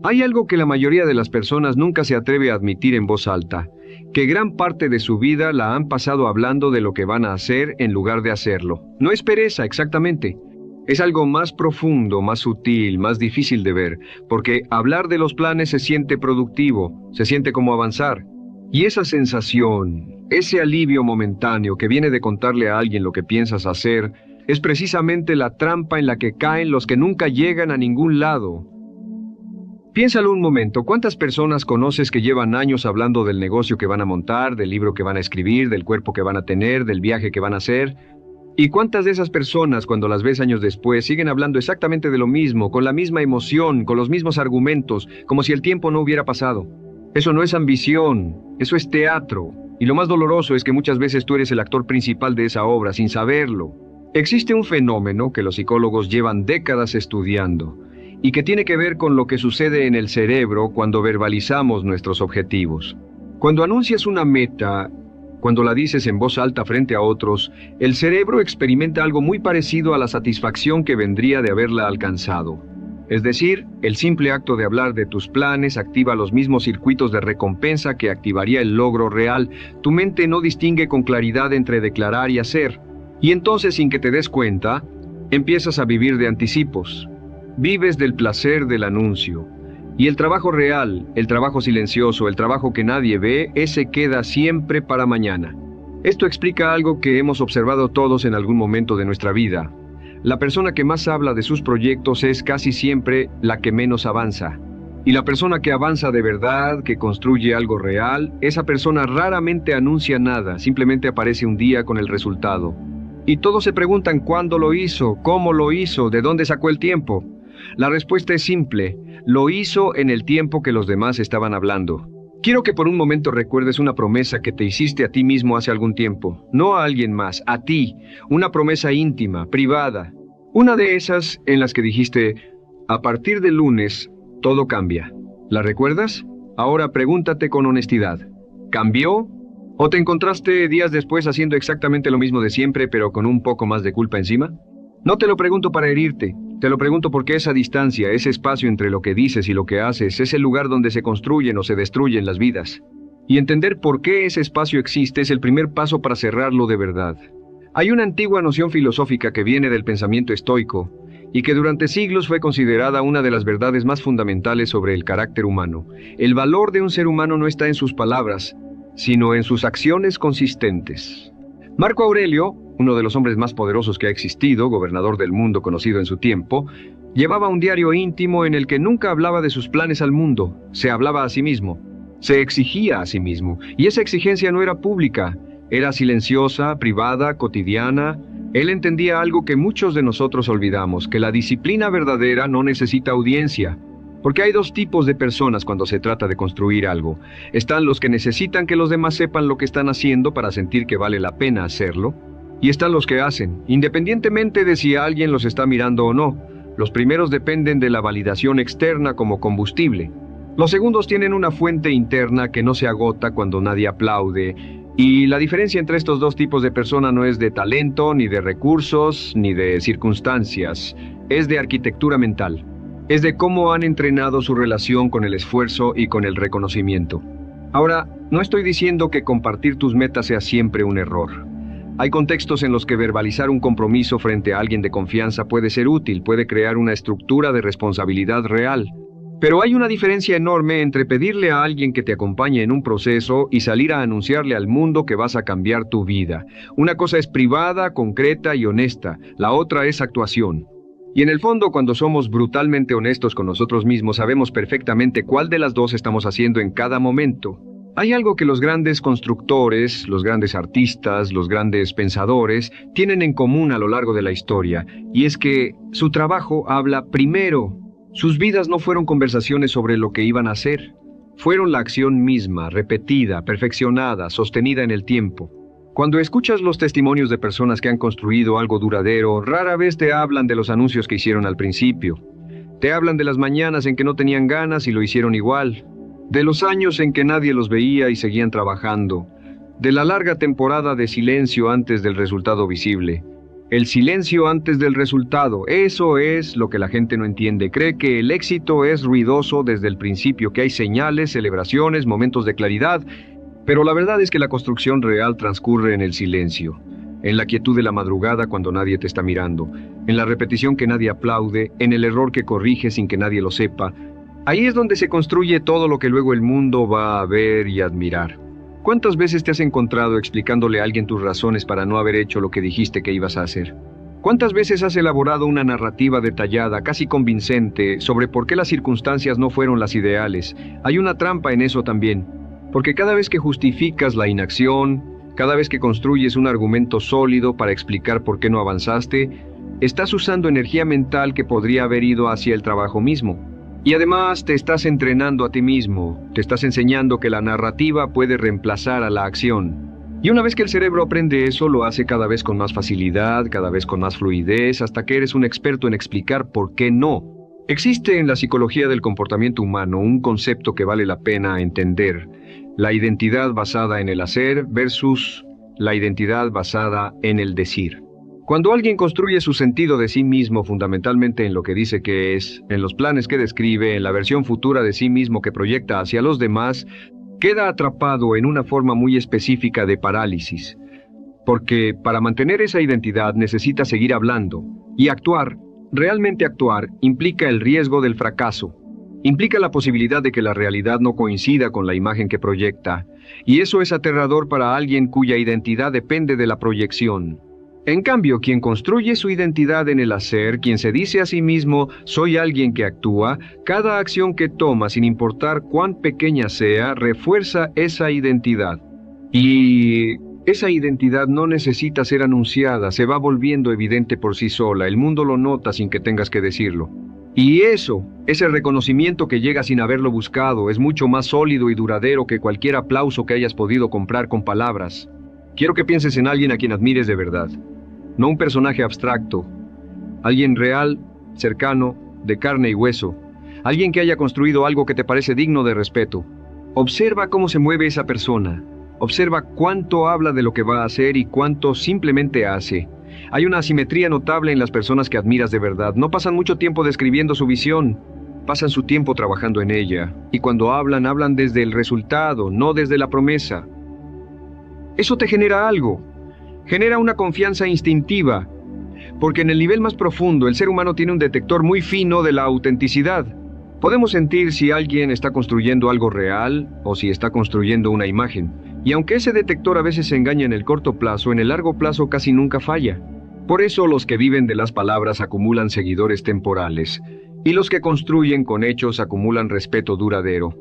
Hay algo que la mayoría de las personas nunca se atreve a admitir en voz alta, que gran parte de su vida la han pasado hablando de lo que van a hacer en lugar de hacerlo. No es pereza, exactamente. Es algo más profundo, más sutil, más difícil de ver, porque hablar de los planes se siente productivo, se siente como avanzar. Y esa sensación, ese alivio momentáneo que viene de contarle a alguien lo que piensas hacer, es precisamente la trampa en la que caen los que nunca llegan a ningún lado. Piénsalo un momento, ¿cuántas personas conoces que llevan años hablando del negocio que van a montar, del libro que van a escribir, del cuerpo que van a tener, del viaje que van a hacer? ¿Y cuántas de esas personas, cuando las ves años después, siguen hablando exactamente de lo mismo, con la misma emoción, con los mismos argumentos, como si el tiempo no hubiera pasado? Eso no es ambición, eso es teatro. Y lo más doloroso es que muchas veces tú eres el actor principal de esa obra, sin saberlo. Existe un fenómeno que los psicólogos llevan décadas estudiando, y que tiene que ver con lo que sucede en el cerebro cuando verbalizamos nuestros objetivos. Cuando anuncias una meta, cuando la dices en voz alta frente a otros, el cerebro experimenta algo muy parecido a la satisfacción que vendría de haberla alcanzado. Es decir, el simple acto de hablar de tus planes activa los mismos circuitos de recompensa que activaría el logro real. Tu mente no distingue con claridad entre declarar y hacer. Y entonces, sin que te des cuenta, empiezas a vivir de anticipos. Vives del placer del anuncio. Y el trabajo real, el trabajo silencioso, el trabajo que nadie ve, ese queda siempre para mañana. Esto explica algo que hemos observado todos en algún momento de nuestra vida. La persona que más habla de sus proyectos es casi siempre la que menos avanza. Y la persona que avanza de verdad, que construye algo real, esa persona raramente anuncia nada, simplemente aparece un día con el resultado. Y todos se preguntan cuándo lo hizo, cómo lo hizo, de dónde sacó el tiempo. La respuesta es simple, lo hizo en el tiempo que los demás estaban hablando. Quiero que por un momento recuerdes una promesa que te hiciste a ti mismo hace algún tiempo, no a alguien más, a ti, una promesa íntima, privada. Una de esas en las que dijiste, a partir del lunes, todo cambia. ¿La recuerdas? Ahora pregúntate con honestidad, ¿cambió? ¿O te encontraste días después haciendo exactamente lo mismo de siempre, pero con un poco más de culpa encima? No te lo pregunto para herirte, te lo pregunto porque esa distancia, ese espacio entre lo que dices y lo que haces, es el lugar donde se construyen o se destruyen las vidas. Y entender por qué ese espacio existe es el primer paso para cerrarlo de verdad. Hay una antigua noción filosófica que viene del pensamiento estoico y que durante siglos fue considerada una de las verdades más fundamentales sobre el carácter humano. El valor de un ser humano no está en sus palabras, sino en sus acciones consistentes. Marco Aurelio, uno de los hombres más poderosos que ha existido, gobernador del mundo conocido en su tiempo, llevaba un diario íntimo en el que nunca hablaba de sus planes al mundo, se hablaba a sí mismo, se exigía a sí mismo, y esa exigencia no era pública, era silenciosa, privada, cotidiana. Él entendía algo que muchos de nosotros olvidamos, que la disciplina verdadera no necesita audiencia. Porque hay dos tipos de personas cuando se trata de construir algo. Están los que necesitan que los demás sepan lo que están haciendo para sentir que vale la pena hacerlo. Y están los que hacen, independientemente de si alguien los está mirando o no. Los primeros dependen de la validación externa como combustible. Los segundos tienen una fuente interna que no se agota cuando nadie aplaude. Y la diferencia entre estos dos tipos de persona no es de talento, ni de recursos, ni de circunstancias. Es de arquitectura mental. Es de cómo han entrenado su relación con el esfuerzo y con el reconocimiento. Ahora, no estoy diciendo que compartir tus metas sea siempre un error. Hay contextos en los que verbalizar un compromiso frente a alguien de confianza puede ser útil, puede crear una estructura de responsabilidad real. Pero hay una diferencia enorme entre pedirle a alguien que te acompañe en un proceso y salir a anunciarle al mundo que vas a cambiar tu vida. Una cosa es privada, concreta y honesta, la otra es actuación. Y en el fondo, cuando somos brutalmente honestos con nosotros mismos, sabemos perfectamente cuál de las dos estamos haciendo en cada momento. Hay algo que los grandes constructores, los grandes artistas, los grandes pensadores tienen en común a lo largo de la historia, y es que su trabajo habla primero. Sus vidas no fueron conversaciones sobre lo que iban a hacer. Fueron la acción misma, repetida, perfeccionada, sostenida en el tiempo. Cuando escuchas los testimonios de personas que han construido algo duradero, rara vez te hablan de los anuncios que hicieron al principio. Te hablan de las mañanas en que no tenían ganas y lo hicieron igual, de los años en que nadie los veía y seguían trabajando, de la larga temporada de silencio antes del resultado visible. El silencio antes del resultado, eso es lo que la gente no entiende. Cree que el éxito es ruidoso desde el principio, que hay señales, celebraciones, momentos de claridad, pero la verdad es que la construcción real transcurre en el silencio, en la quietud de la madrugada cuando nadie te está mirando, en la repetición que nadie aplaude, en el error que corrige sin que nadie lo sepa. Ahí es donde se construye todo lo que luego el mundo va a ver y admirar. ¿Cuántas veces te has encontrado explicándole a alguien tus razones para no haber hecho lo que dijiste que ibas a hacer? ¿Cuántas veces has elaborado una narrativa detallada, casi convincente, sobre por qué las circunstancias no fueron las ideales? Hay una trampa en eso también, porque cada vez que justificas la inacción, cada vez que construyes un argumento sólido para explicar por qué no avanzaste, estás usando energía mental que podría haber ido hacia el trabajo mismo. Y además te estás entrenando a ti mismo, te estás enseñando que la narrativa puede reemplazar a la acción. Y una vez que el cerebro aprende eso, lo hace cada vez con más facilidad, cada vez con más fluidez, hasta que eres un experto en explicar por qué no. Existe en la psicología del comportamiento humano un concepto que vale la pena entender: la identidad basada en el hacer versus la identidad basada en el decir. Cuando alguien construye su sentido de sí mismo fundamentalmente en lo que dice que es, en los planes que describe, en la versión futura de sí mismo que proyecta hacia los demás, queda atrapado en una forma muy específica de parálisis. Porque para mantener esa identidad necesita seguir hablando. Y actuar, realmente actuar, implica el riesgo del fracaso. Implica la posibilidad de que la realidad no coincida con la imagen que proyecta. Y eso es aterrador para alguien cuya identidad depende de la proyección. En cambio, quien construye su identidad en el hacer, quien se dice a sí mismo, soy alguien que actúa, cada acción que toma, sin importar cuán pequeña sea, refuerza esa identidad. Y esa identidad no necesita ser anunciada, se va volviendo evidente por sí sola, el mundo lo nota sin que tengas que decirlo. Y eso, ese reconocimiento que llega sin haberlo buscado, es mucho más sólido y duradero que cualquier aplauso que hayas podido comprar con palabras. Quiero que pienses en alguien a quien admires de verdad. No un personaje abstracto, alguien real, cercano, de carne y hueso, alguien que haya construido algo que te parece digno de respeto. Observa cómo se mueve esa persona, observa cuánto habla de lo que va a hacer y cuánto simplemente hace. Hay una asimetría notable en las personas que admiras de verdad. No pasan mucho tiempo describiendo su visión, pasan su tiempo trabajando en ella, y cuando hablan, hablan desde el resultado, no desde la promesa. Eso te genera algo. Genera una confianza instintiva, porque en el nivel más profundo el ser humano tiene un detector muy fino de la autenticidad. Podemos sentir si alguien está construyendo algo real o si está construyendo una imagen. Y aunque ese detector a veces se engaña en el corto plazo, en el largo plazo casi nunca falla. Por eso los que viven de las palabras acumulan seguidores temporales, y los que construyen con hechos acumulan respeto duradero.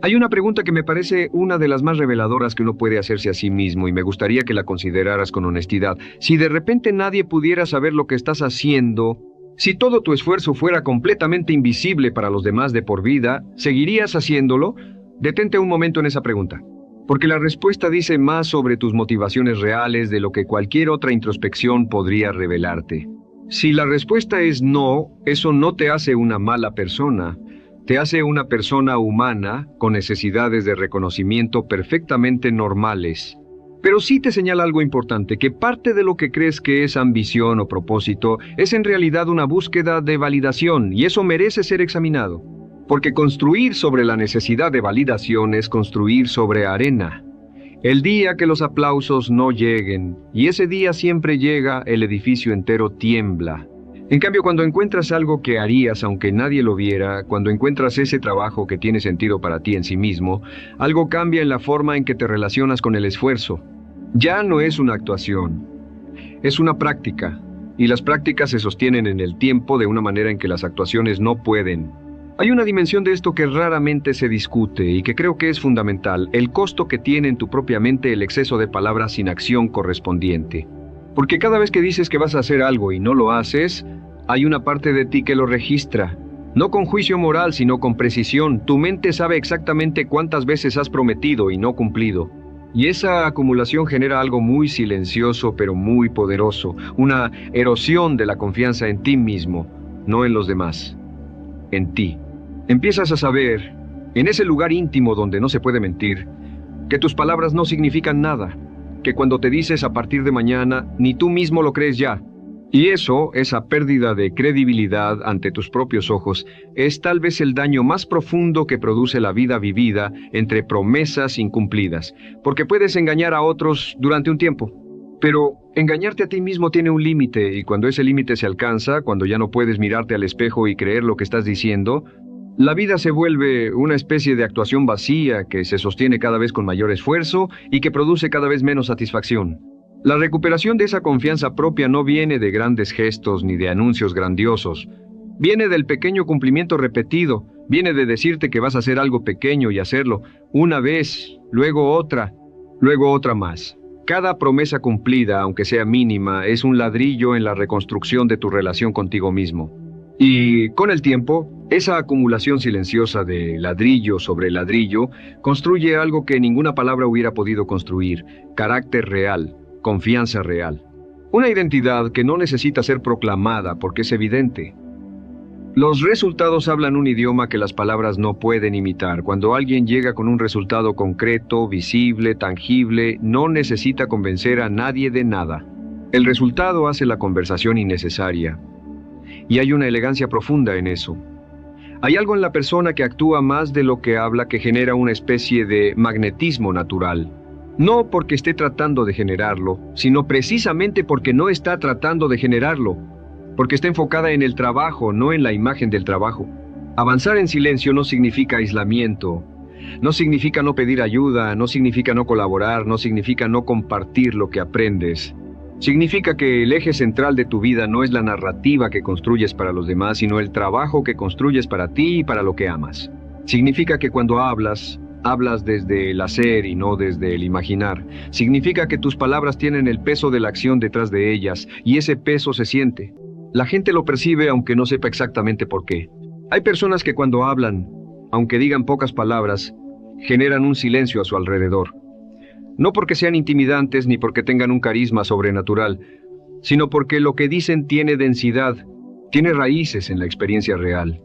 Hay una pregunta que me parece una de las más reveladoras que uno puede hacerse a sí mismo y me gustaría que la consideraras con honestidad. Si de repente nadie pudiera saber lo que estás haciendo, si todo tu esfuerzo fuera completamente invisible para los demás de por vida, ¿seguirías haciéndolo? Detente un momento en esa pregunta, porque la respuesta dice más sobre tus motivaciones reales de lo que cualquier otra introspección podría revelarte. Si la respuesta es no, eso no te hace una mala persona. Te hace una persona humana con necesidades de reconocimiento perfectamente normales. Pero sí te señala algo importante, que parte de lo que crees que es ambición o propósito es en realidad una búsqueda de validación, y eso merece ser examinado. Porque construir sobre la necesidad de validación es construir sobre arena. El día que los aplausos no lleguen, y ese día siempre llega, el edificio entero tiembla. En cambio, cuando encuentras algo que harías aunque nadie lo viera, cuando encuentras ese trabajo que tiene sentido para ti en sí mismo, algo cambia en la forma en que te relacionas con el esfuerzo. Ya no es una actuación, es una práctica, y las prácticas se sostienen en el tiempo de una manera en que las actuaciones no pueden. Hay una dimensión de esto que raramente se discute y que creo que es fundamental, el costo que tiene en tu propia mente el exceso de palabras sin acción correspondiente. Porque cada vez que dices que vas a hacer algo y no lo haces, hay una parte de ti que lo registra. No con juicio moral, sino con precisión. Tu mente sabe exactamente cuántas veces has prometido y no cumplido. Y esa acumulación genera algo muy silencioso, pero muy poderoso. Una erosión de la confianza en ti mismo, no en los demás. En ti. Empiezas a saber, en ese lugar íntimo donde no se puede mentir, que tus palabras no significan nada. Que cuando te dices a partir de mañana, ni tú mismo lo crees ya. Y eso, esa pérdida de credibilidad ante tus propios ojos, es tal vez el daño más profundo que produce la vida vivida entre promesas incumplidas, porque puedes engañar a otros durante un tiempo. Pero engañarte a ti mismo tiene un límite, y cuando ese límite se alcanza, cuando ya no puedes mirarte al espejo y creer lo que estás diciendo, la vida se vuelve una especie de actuación vacía que se sostiene cada vez con mayor esfuerzo y que produce cada vez menos satisfacción. La recuperación de esa confianza propia no viene de grandes gestos ni de anuncios grandiosos. Viene del pequeño cumplimiento repetido, viene de decirte que vas a hacer algo pequeño y hacerlo una vez, luego otra más. Cada promesa cumplida, aunque sea mínima, es un ladrillo en la reconstrucción de tu relación contigo mismo. Y con el tiempo, esa acumulación silenciosa de ladrillo sobre ladrillo construye algo que ninguna palabra hubiera podido construir: carácter real, confianza real. Una identidad que no necesita ser proclamada porque es evidente. Los resultados hablan un idioma que las palabras no pueden imitar. Cuando alguien llega con un resultado concreto, visible, tangible, no necesita convencer a nadie de nada. El resultado hace la conversación innecesaria. Y hay una elegancia profunda en eso. Hay algo en la persona que actúa más de lo que habla, que genera una especie de magnetismo natural. No porque esté tratando de generarlo, sino precisamente porque no está tratando de generarlo. Porque está enfocada en el trabajo, no en la imagen del trabajo. Avanzar en silencio no significa aislamiento, no significa no pedir ayuda, no significa no colaborar, no significa no compartir lo que aprendes. Significa que el eje central de tu vida no es la narrativa que construyes para los demás, sino el trabajo que construyes para ti y para lo que amas. Significa que cuando hablas desde el hacer y no desde el imaginar. Significa que tus palabras tienen el peso de la acción detrás de ellas, y ese peso se siente. La gente lo percibe aunque no sepa exactamente por qué. Hay personas que cuando hablan, aunque digan pocas palabras, generan un silencio a su alrededor. No porque sean intimidantes ni porque tengan un carisma sobrenatural, sino porque lo que dicen tiene densidad, tiene raíces en la experiencia real.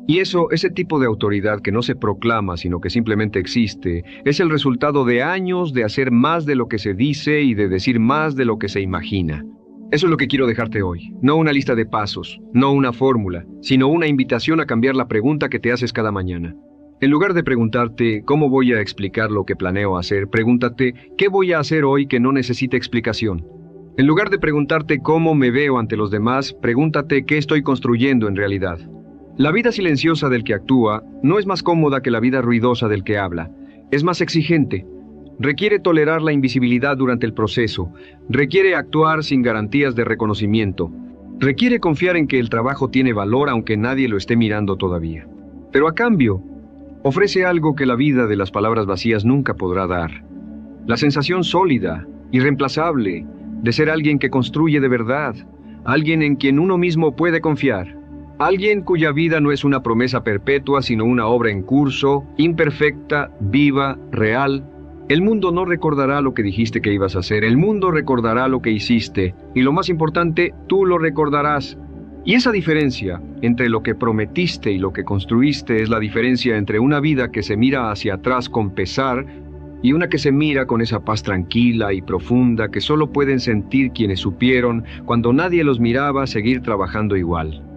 Y ese tipo de autoridad que no se proclama, sino que simplemente existe, es el resultado de años de hacer más de lo que se dice y de decir más de lo que se imagina. Eso es lo que quiero dejarte hoy. No una lista de pasos, no una fórmula, sino una invitación a cambiar la pregunta que te haces cada mañana. En lugar de preguntarte ¿cómo voy a explicar lo que planeo hacer?, pregúntate ¿qué voy a hacer hoy que no necesite explicación? En lugar de preguntarte cómo me veo ante los demás, pregúntate ¿qué estoy construyendo en realidad? La vida silenciosa del que actúa no es más cómoda que la vida ruidosa del que habla. Es más exigente. Requiere tolerar la invisibilidad durante el proceso. Requiere actuar sin garantías de reconocimiento. Requiere confiar en que el trabajo tiene valor aunque nadie lo esté mirando todavía. Pero a cambio, ofrece algo que la vida de las palabras vacías nunca podrá dar. La sensación sólida, irreemplazable, de ser alguien que construye de verdad. Alguien en quien uno mismo puede confiar. Alguien cuya vida no es una promesa perpetua, sino una obra en curso, imperfecta, viva, real. El mundo no recordará lo que dijiste que ibas a hacer, el mundo recordará lo que hiciste, y lo más importante, tú lo recordarás. Y esa diferencia entre lo que prometiste y lo que construiste es la diferencia entre una vida que se mira hacia atrás con pesar y una que se mira con esa paz tranquila y profunda que solo pueden sentir quienes supieron, cuando nadie los miraba, seguir trabajando igual.